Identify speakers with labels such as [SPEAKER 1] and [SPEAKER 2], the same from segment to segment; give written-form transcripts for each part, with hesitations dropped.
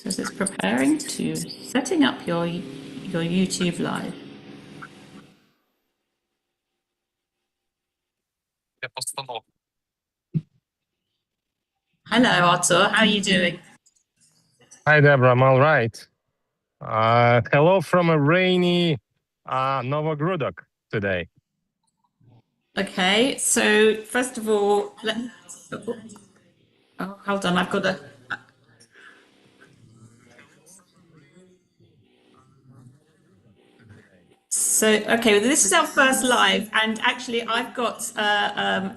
[SPEAKER 1] So it's preparing to setting up your YouTube live. Hello, Artur. How are you doing?
[SPEAKER 2] Hi, Deborah. I'm all right. Hello from a rainy Novogrudok today.
[SPEAKER 1] Okay, so first of all, hold on. I've got a. So okay, well, this is our first live, and actually, I've got a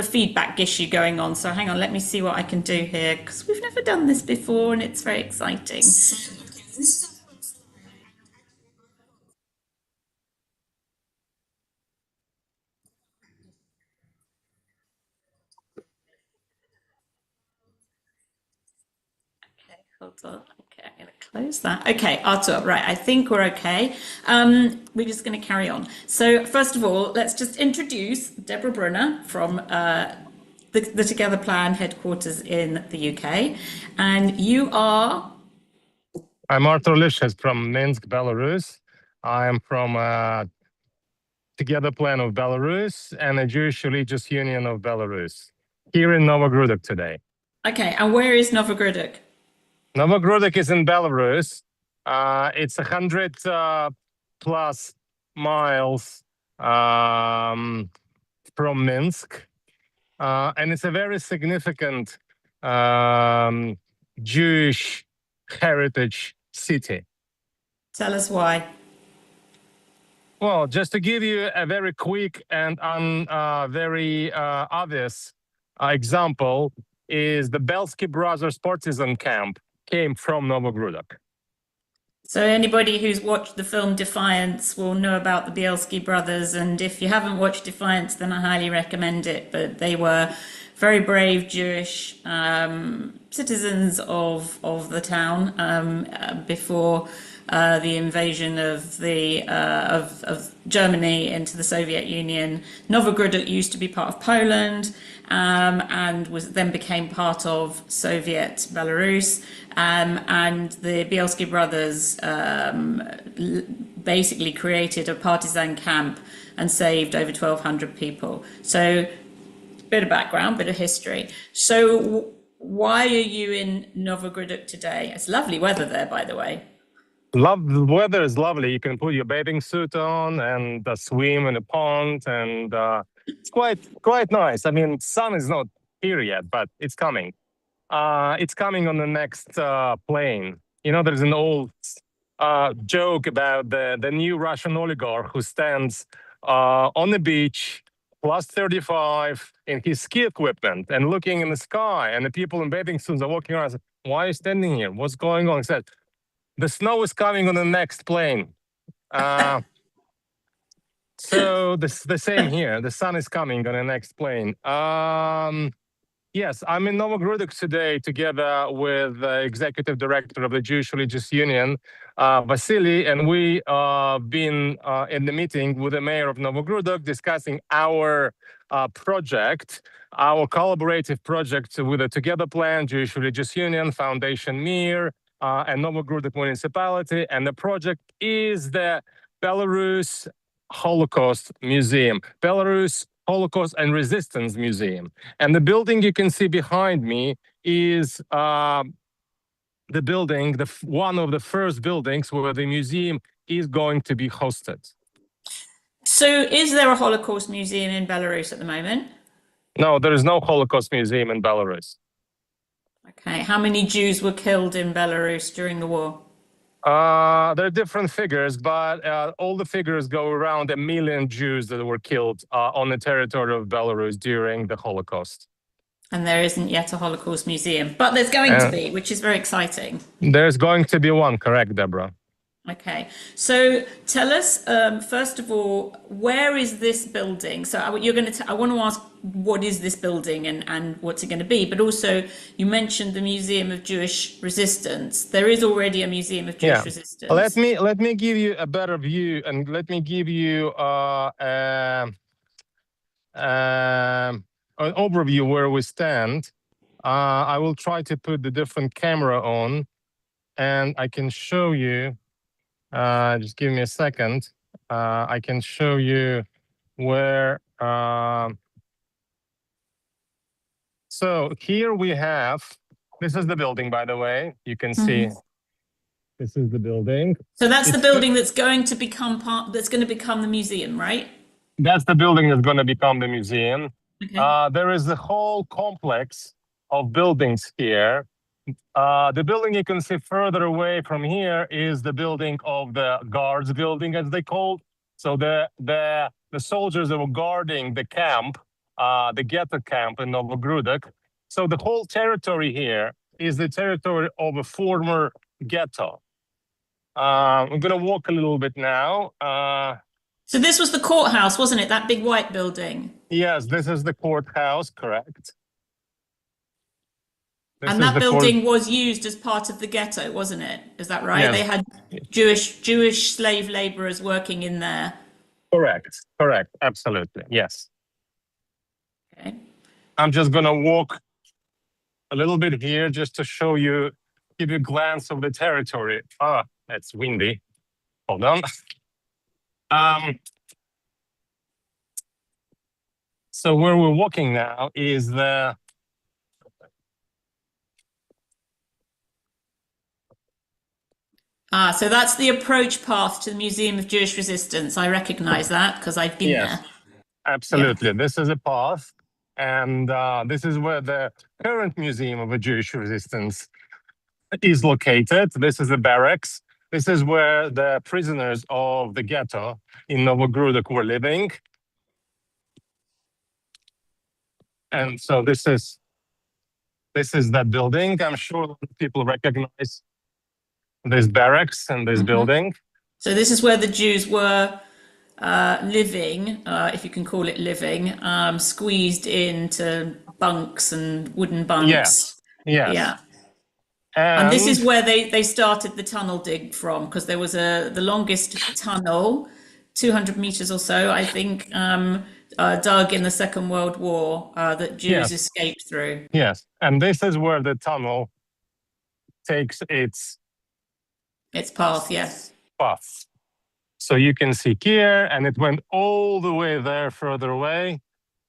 [SPEAKER 1] feedback issue going on. So hang on, let me see what I can do here because we've never done this before, and it's very exciting. Okay, hold on. Okay, I'm going to close that. Okay, Artur, right. I think we're okay. We're just going to carry on. So first of all, let's just introduce Deborah Brunner from the Together Plan headquarters in the UK, and you are.
[SPEAKER 2] I'm Artur from Minsk, Belarus. I'm from Together Plan of Belarus and a Jewish Religious Union of Belarus here in Novogrudok today.
[SPEAKER 1] Okay, and where is Novogrudok?
[SPEAKER 2] Novogrudok is in Belarus. It's 100 plus miles from Minsk. And it's a very significant Jewish heritage city.
[SPEAKER 1] Tell us why.
[SPEAKER 2] Well, just to give you a very quick and very obvious example is the Belsky Brothers partisan camp came from Novogrudok.
[SPEAKER 1] So anybody who's watched the film Defiance will know about the Bielski brothers, and if you haven't watched Defiance, then I highly recommend it. But they were very brave Jewish citizens of the town before the invasion of Germany into the Soviet Union. Novogrudok used to be part of Poland and then became part of Soviet Belarus. And the Bielski brothers basically created a partisan camp and saved over 1,200 people. So, bit of background, bit of history. So, why are you in Novogrudok today? It's lovely weather there, by the way.
[SPEAKER 2] The weather is lovely. You can put your bathing suit on and swim in a pond, and it's quite nice. I mean, sun is not here yet, but it's coming. It's coming on the next plane. You know, there's an old joke about the new Russian oligarch who stands on the beach, plus 35, in his ski equipment and looking in the sky. And the people in bathing suits are walking around. I said, why are you standing here? What's going on? He said, the snow is coming on the next plane. So the same here. The sun is coming on the next plane. Yes, I'm in Novogrudok today together with the executive director of the Jewish Religious Union, Vasily, and we been in the meeting with the mayor of Novogrudok discussing our project, our collaborative project with the Together Plan, Jewish Religious Union, Foundation Mir, and Novogrudok municipality. And the project is the Belarus Holocaust Museum. Belarus Holocaust and Resistance Museum. And the building you can see behind me is the building, one of the first buildings where the museum is going to be hosted.
[SPEAKER 1] So is there a Holocaust museum in Belarus at the moment?
[SPEAKER 2] No, there is no Holocaust museum in Belarus.
[SPEAKER 1] Okay, how many Jews were killed in Belarus during the war?
[SPEAKER 2] There are different figures, but all the figures go around 1 million Jews that were killed on the territory of Belarus during the Holocaust.
[SPEAKER 1] And there isn't yet a Holocaust museum, but there's going to be, which is very exciting.
[SPEAKER 2] There's going to be one, correct, Deborah?
[SPEAKER 1] Okay, so tell us first of all, where is this building? So you're going to. I want to ask, what is this building and what's it going to be? But also, you mentioned the Museum of Jewish Resistance. There is already a Museum of Jewish Resistance.
[SPEAKER 2] Let me give you a better view, and let me give you an overview where we stand. I will try to put the different camera on, and I can show you. Just give me a second. I can show you where. So here we have. This is the building, by the way. You can see. This is the building.
[SPEAKER 1] So that's the
[SPEAKER 2] It's
[SPEAKER 1] building that's going to become that's going to become the museum, right?
[SPEAKER 2] That's the building that's going to become the museum.
[SPEAKER 1] Okay.
[SPEAKER 2] There is a whole complex of buildings here. The building you can see further away from here is the building of the guards building, as they called. So the soldiers that were guarding the camp, the ghetto camp in Novogrudok. So the whole territory here is the territory of a former ghetto. I'm gonna walk a little bit now.
[SPEAKER 1] So this was the courthouse, wasn't it? That big white building.
[SPEAKER 2] Yes, this is the courthouse, correct.
[SPEAKER 1] And that building was used as part of the ghetto, wasn't it? Is that right?
[SPEAKER 2] Yes.
[SPEAKER 1] They had Jewish slave laborers working in there.
[SPEAKER 2] Correct, absolutely, yes.
[SPEAKER 1] Okay.
[SPEAKER 2] I'm just gonna walk a little bit here just to show you, give you a glance of the territory. It's windy. Hold on. So where we're walking now is the
[SPEAKER 1] So that's the approach path to the Museum of Jewish Resistance. I recognize that because I've been there.
[SPEAKER 2] Absolutely. Yeah. This is a path, and this is where the current Museum of Jewish Resistance is located. This is the barracks. This is where the prisoners of the ghetto in Novogrudok were living. And so this is that building. I'm sure people recognize this barracks and this building.
[SPEAKER 1] So this is where the Jews were living, if you can call it living, squeezed into bunks and wooden bunks.
[SPEAKER 2] Yes.
[SPEAKER 1] Yeah. And this is where they started the tunnel dig from, because there was the longest tunnel, 200 meters or so, I think, dug in the Second World War that Jews escaped through.
[SPEAKER 2] Yes, and this is where the tunnel takes its
[SPEAKER 1] path, yes.
[SPEAKER 2] Path. So you can see here, and it went all the way there, further away.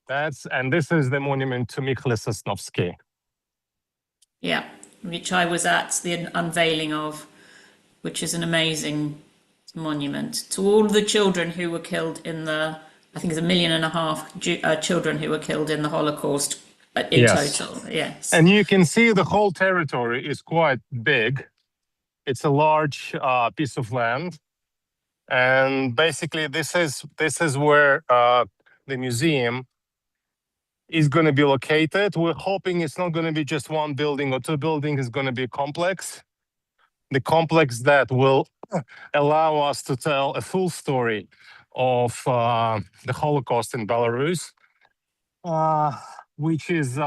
[SPEAKER 2] And this is the monument to Mikhail Sosnovsky.
[SPEAKER 1] Yeah, which I was at the unveiling of, which is an amazing monument to all the children who were killed in I think it's 1.5 million children who were killed in the Holocaust in total. Yes.
[SPEAKER 2] And you can see the whole territory is quite big. It's a large piece of land. And basically this is where the museum is going to be located. We're hoping it's not going to be just one building or two buildings. It's going to be a complex. The complex that will allow us to tell a full story of the Holocaust in Belarus, which is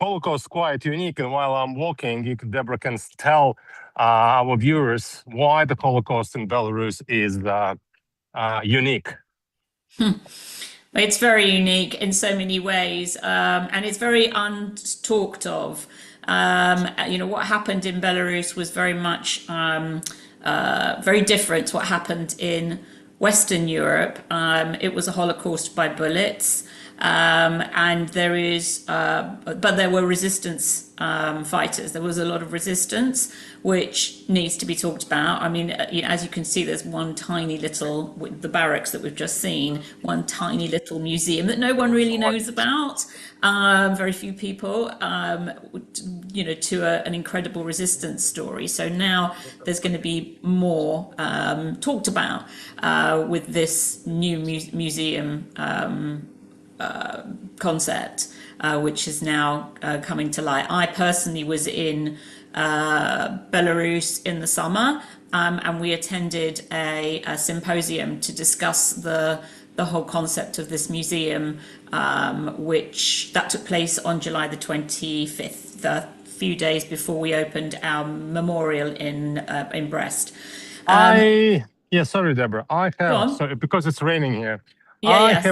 [SPEAKER 2] Holocaust quite unique. And while I'm walking, Deborah can tell our viewers why the Holocaust in Belarus is unique.
[SPEAKER 1] It's very unique in so many ways, and it's very untalked of. What happened in Belarus was very much very different to what happened in Western Europe. It was a Holocaust by bullets, and but there were resistance fighters. There was a lot of resistance, which needs to be talked about. I mean, as you can see, there's one tiny little, with the barracks that we've just seen, one tiny little museum that no one really knows about. Very few people, to an incredible resistance story. So now there's going to be more talked about with this new museum concept, which is now coming to light. I personally was in Belarus in the summer, and we attended a symposium to discuss the whole concept of this museum, which took place on July the 25th, a few days before we opened our memorial in Brest.
[SPEAKER 2] Sorry, Deborah. Because it's raining here.
[SPEAKER 1] Yes.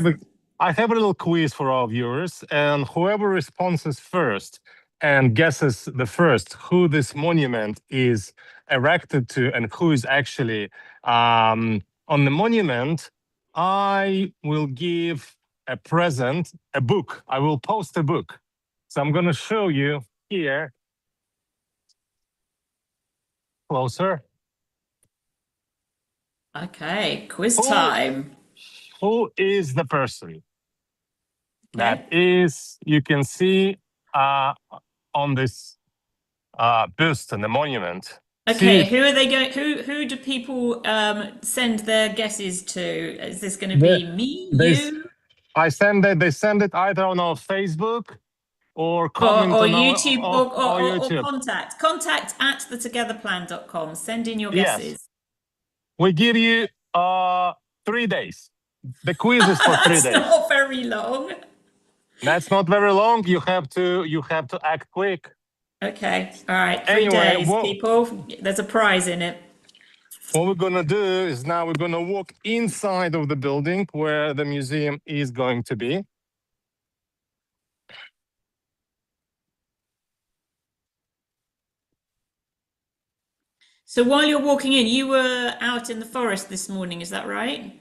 [SPEAKER 2] I have a little quiz for our viewers, and whoever responds first and guesses the first who this monument is erected to and who is actually on the monument, I will give a present, a book. I will post a book. So I'm going to show you here closer.
[SPEAKER 1] Okay, quiz
[SPEAKER 2] Who,
[SPEAKER 1] time.
[SPEAKER 2] who is the person? That
[SPEAKER 1] Okay.
[SPEAKER 2] is, you can see on this bust and the monument.
[SPEAKER 1] Okay,
[SPEAKER 2] See,
[SPEAKER 1] who are they going? Who do people send their guesses to? Is this going to
[SPEAKER 2] the,
[SPEAKER 1] be me,
[SPEAKER 2] they,
[SPEAKER 1] you,
[SPEAKER 2] they send it either on our Facebook or comment
[SPEAKER 1] or
[SPEAKER 2] on our
[SPEAKER 1] YouTube,
[SPEAKER 2] or
[SPEAKER 1] or
[SPEAKER 2] YouTube.
[SPEAKER 1] contact at thetogetherplan.com. Send in your
[SPEAKER 2] Yes,
[SPEAKER 1] guesses.
[SPEAKER 2] we give you 3 days. The quiz is for 3
[SPEAKER 1] That's
[SPEAKER 2] days.
[SPEAKER 1] not very long.
[SPEAKER 2] That's not very long. You have to act quick.
[SPEAKER 1] Okay, all right, 3 days,
[SPEAKER 2] Anyway,
[SPEAKER 1] people. There's a prize in it.
[SPEAKER 2] what we're gonna do is now we're gonna walk inside of the building where the museum is going to be.
[SPEAKER 1] So while you're walking in, you were out in the forest this morning, is that right?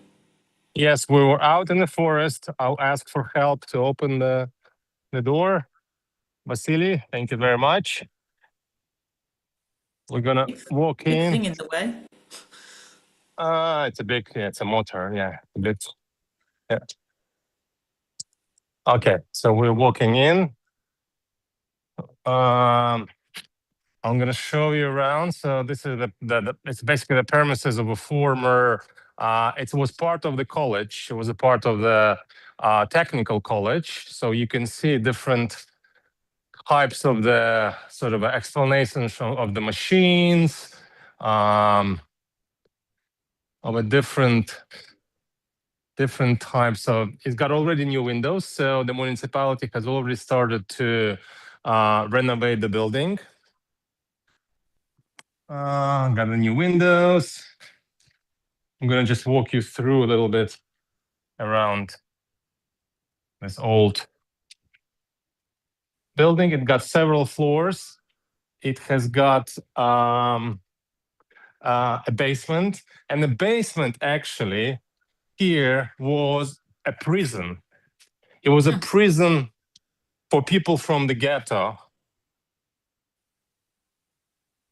[SPEAKER 2] Yes, we were out in the forest. I'll ask for help to open the door. Vasily, thank you very much. We're gonna walk
[SPEAKER 1] Big
[SPEAKER 2] in.
[SPEAKER 1] thing in the way.
[SPEAKER 2] It's a big, yeah, it's a motor, yeah, a bit, yeah. Okay, so we're walking in. I'm gonna show you around. So this is it's basically the premises of a former. It was part of the college. It was a part of the technical college. So you can see different types of the sort of explanations of the machines, of a different types of. It's got already new windows. So the municipality has already started to renovate the building. Got the new windows. I'm gonna just walk you through a little bit around this old building. It got several floors. It has got a basement, and the basement actually here was a prison. It was a prison for people from the ghetto.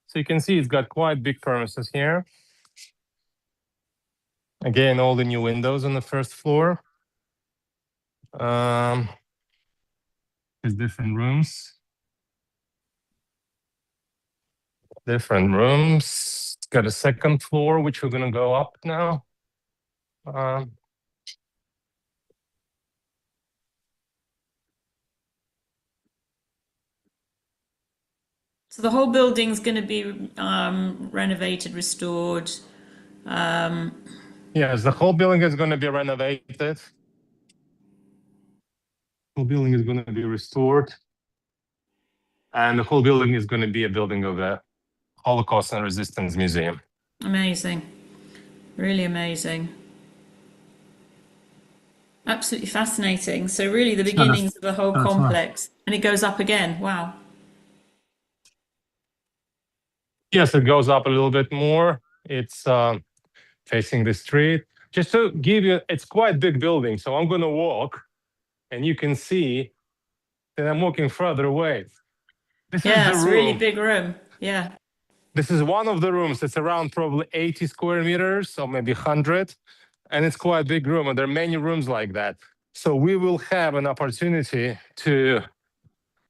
[SPEAKER 2] So you can see it's got quite big premises here. Again, all the new windows on the first floor. There's different rooms. Different rooms. It's got a second floor, which we're gonna go up now.
[SPEAKER 1] So the whole building's going to be renovated, restored.
[SPEAKER 2] Yes, the whole building is going to be renovated. Whole building is going to be restored, and the whole building is going to be a building of the Holocaust and Resistance Museum.
[SPEAKER 1] Amazing. Really amazing. Absolutely fascinating. So really the beginnings of the whole
[SPEAKER 2] that's right.
[SPEAKER 1] complex. And it goes up again. Wow.
[SPEAKER 2] Yes, it goes up a little bit more. It's facing the street. Just to give you, it's quite big building. So I'm going to walk, and you can see that I'm walking further away. This is
[SPEAKER 1] Yeah,
[SPEAKER 2] the
[SPEAKER 1] it's a really
[SPEAKER 2] room.
[SPEAKER 1] big room. Yeah.
[SPEAKER 2] This is one of the rooms. It's around probably 80 square meters, or maybe 100. And it's quite a big room, and there are many rooms like that. So we will have an opportunity to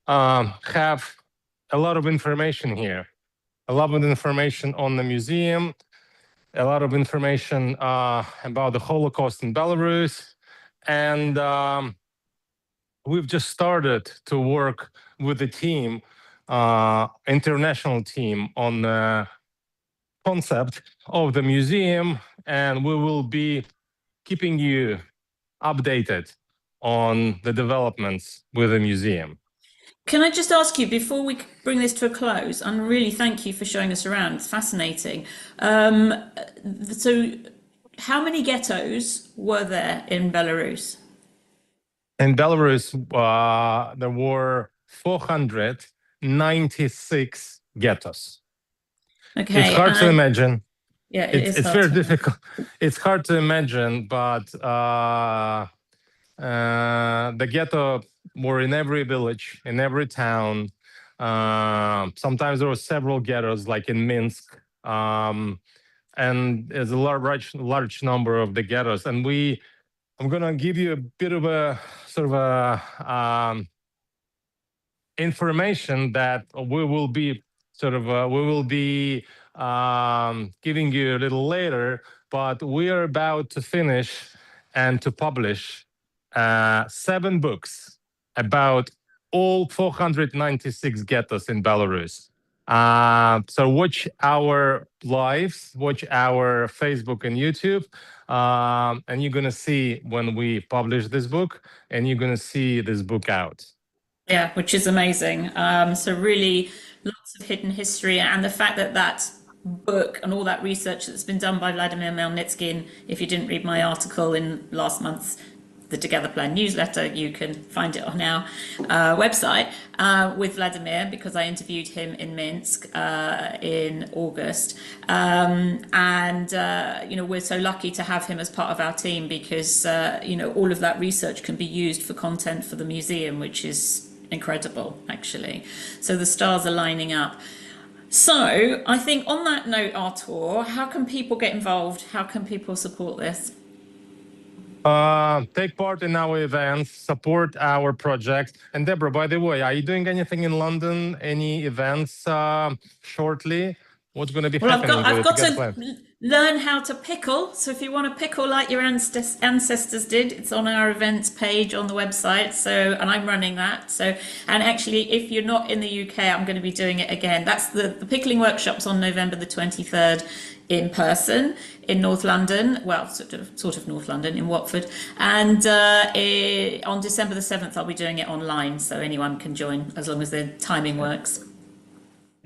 [SPEAKER 2] have a lot of information here, a lot of information on the museum, a lot of information about the Holocaust in Belarus. And we've just started to work with the team, international team, on the concept of the museum, and we will be keeping you updated on the developments with the museum.
[SPEAKER 1] Can I just ask you, before we bring this to a close, and really thank you for showing us around, it's fascinating. So, how many ghettos were there in Belarus?
[SPEAKER 2] In Belarus, there were 496 ghettos.
[SPEAKER 1] Okay,
[SPEAKER 2] It's hard to
[SPEAKER 1] and
[SPEAKER 2] imagine.
[SPEAKER 1] yeah, it is
[SPEAKER 2] It's
[SPEAKER 1] hard
[SPEAKER 2] very
[SPEAKER 1] to
[SPEAKER 2] difficult. It's hard to imagine, but the ghetto were in every village, in every town. Sometimes there were several ghettos, like in Minsk, and there's a large number of the ghettos. And I'm gonna give you a bit of a sort of a information that we will be giving you a little later, but we are about to finish and to publish 7 books about all 496 ghettos in Belarus. So watch our lives, watch our Facebook and YouTube, and you're gonna see when we publish this book, and you're gonna see this book out.
[SPEAKER 1] Yeah, which is amazing. So really lots of hidden history and the fact that that book and all that research that's been done by Vladimir Melnitsky, and if you didn't read my article in last month's the Together Plan newsletter, you can find it on our website with Vladimir, because I interviewed him in Minsk in August. We're so lucky to have him as part of our team because, all of that research can be used for content for the museum, which is incredible, actually. So the stars are lining up. So I think on that note, Artur, how can people get involved? How can people support this?
[SPEAKER 2] Take part in our events, support our projects. And Deborah, by the way, are you doing anything in London? Any events shortly? What's going to be
[SPEAKER 1] Well,
[SPEAKER 2] happening with
[SPEAKER 1] I've
[SPEAKER 2] it?
[SPEAKER 1] got
[SPEAKER 2] Together
[SPEAKER 1] to
[SPEAKER 2] plan.
[SPEAKER 1] learn how to pickle. So if you want to pickle like your ancestors did, it's on our events page on the website. So, and I'm running that. So, and actually, if you're not in the UK, I'm going to be doing it again. That's the pickling workshops on November the 23rd in person in North London. Well, sort of North London in Watford. And on December the 7th, I'll be doing it online. So anyone can join as long as the timing works.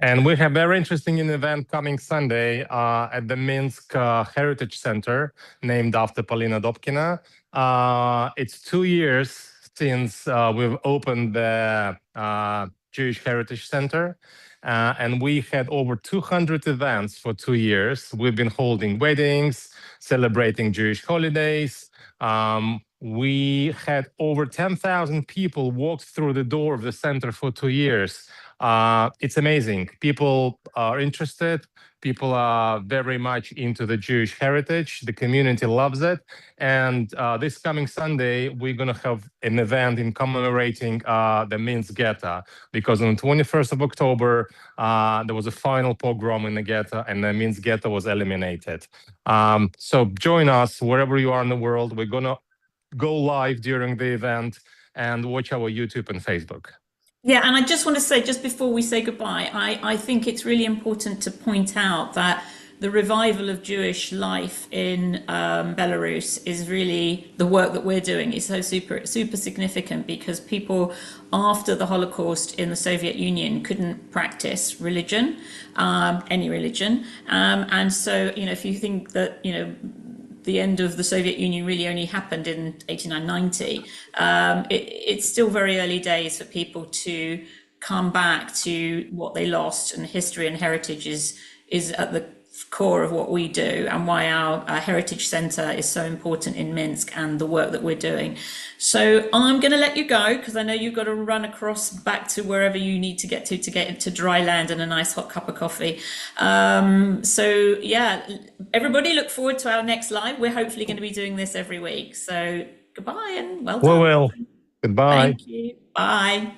[SPEAKER 2] And we have a very interesting event coming Sunday at the Minsk Heritage Center, named after Polina Dobkina. It's 2 years since we've opened the Jewish Heritage Center. And we had over 200 events for 2 years. We've been holding weddings, celebrating Jewish holidays. We had over 10,000 people walk through the door of the center for 2 years. It's amazing. People are interested. People are very much into the Jewish heritage. The community loves it. And this coming Sunday, we're going to have an event in commemorating the Minsk ghetto, because on the 21st of October, there was a final pogrom in the ghetto, and the Minsk ghetto was eliminated. So join us wherever you are in the world. We're going to go live during the event and watch our YouTube and Facebook.
[SPEAKER 1] Yeah, and I just want to say, just before we say goodbye, I think it's really important to point out that the revival of Jewish life in Belarus is really the work that we're doing is so super significant, because people after the Holocaust in the Soviet Union couldn't practice religion, any religion, and so if you think that the end of the Soviet Union really only happened in 89, 90. It's still very early days for people to come back to what they lost, and history and heritage is at the core of what we do, and why our Heritage Centre is so important in Minsk and the work that we're doing. So I'm going to let you go, because I know you've got to run across back to wherever you need to get into dry land and a nice hot cup of coffee. So yeah, everybody look forward to our next live. We're hopefully going to be doing this every week. So goodbye and well done.
[SPEAKER 2] We will. Goodbye.
[SPEAKER 1] Thank you. Bye.